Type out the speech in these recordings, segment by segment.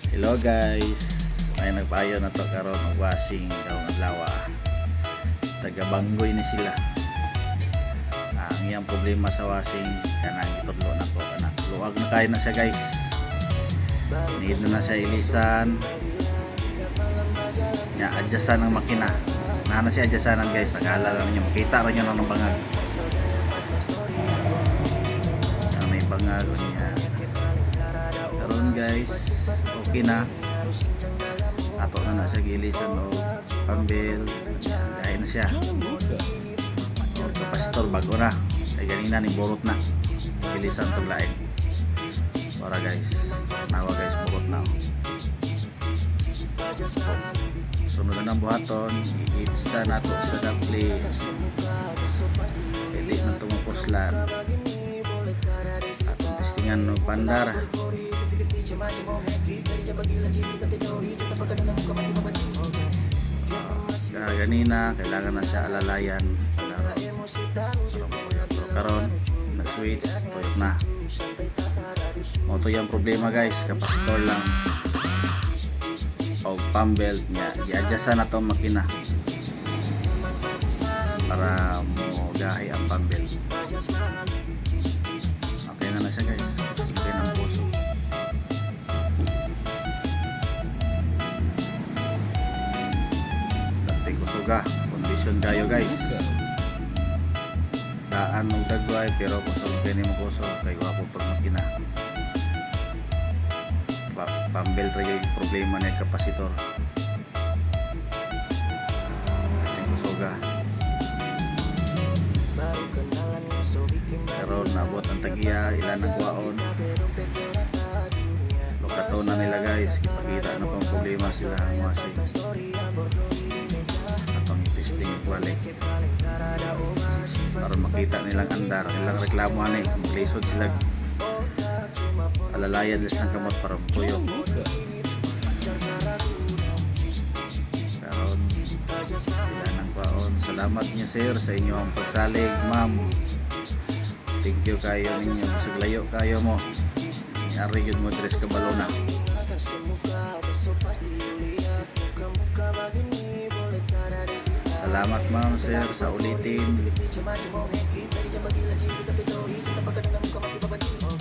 Hello guys, ay nagpayo na to karon og washing karong adlaw. Taga Banggoy ni sila. Ang iyang problema sa washing kanang gitudlo na to kana. Luwag na kay na siya guys. Need na siya ilisan. Ya adjustan ang makina. Na siya adjustanan guys, nakala lang niyo makita ra niyo nang bangag. Ang may bangag niya. Karon guys, okay na. Ato na siya gilisan o pambil. Kaya na siya. Kapasitor bago na. Kaya ganina ni burot na. Gilisan to lain. Para guys. Nawa guys burot na. Sunod na ng buhaton. I-hitsa na to sa dapli. Pwede na tumupuslan. At testingan ng pandar. Ganina kailangan na siya alalayan karon nag-switch tuyok na mo to yung problema guys, kapasitor lang o pump belt niya i-adjust na to makina para mo gahi ang pump belt. Okay na siya guys, okay na ang puso. Kusuga, kondisyon kayo guys. Daan ng dagway pero kusog kini mo kusog kay wapo pag makina. Pambel ra yung problema ni kapasitor. Kusuga. Pero nabot ang tagiya, ilan ang kuwaon. Lokato na nila guys, ipakita na pang problema sila ang washing. Quality para makita nilang andar, nilang reklamo ani maglisod sila alalayan lis ng kamot para tuyok. Karon ilan ang kwaon. Salamat niyo sir sa inyong pagsalig ma'am, thank you kayo ninyo, masaglayo kayo mo nyari yun mo dress kabalo na. Salamat ma'am sir sa ulitin.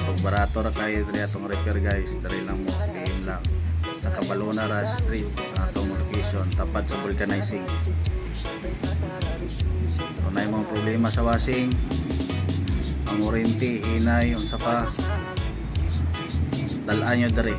Pag barato ra kayo diri atong repair guys, dali lang mo game lang sa Cabalona Rush Street atong location tapat sa vulcanizing. Kung na yung mga problema sa washing, ang warranty, hinay, unsa pa dalaan nyo diri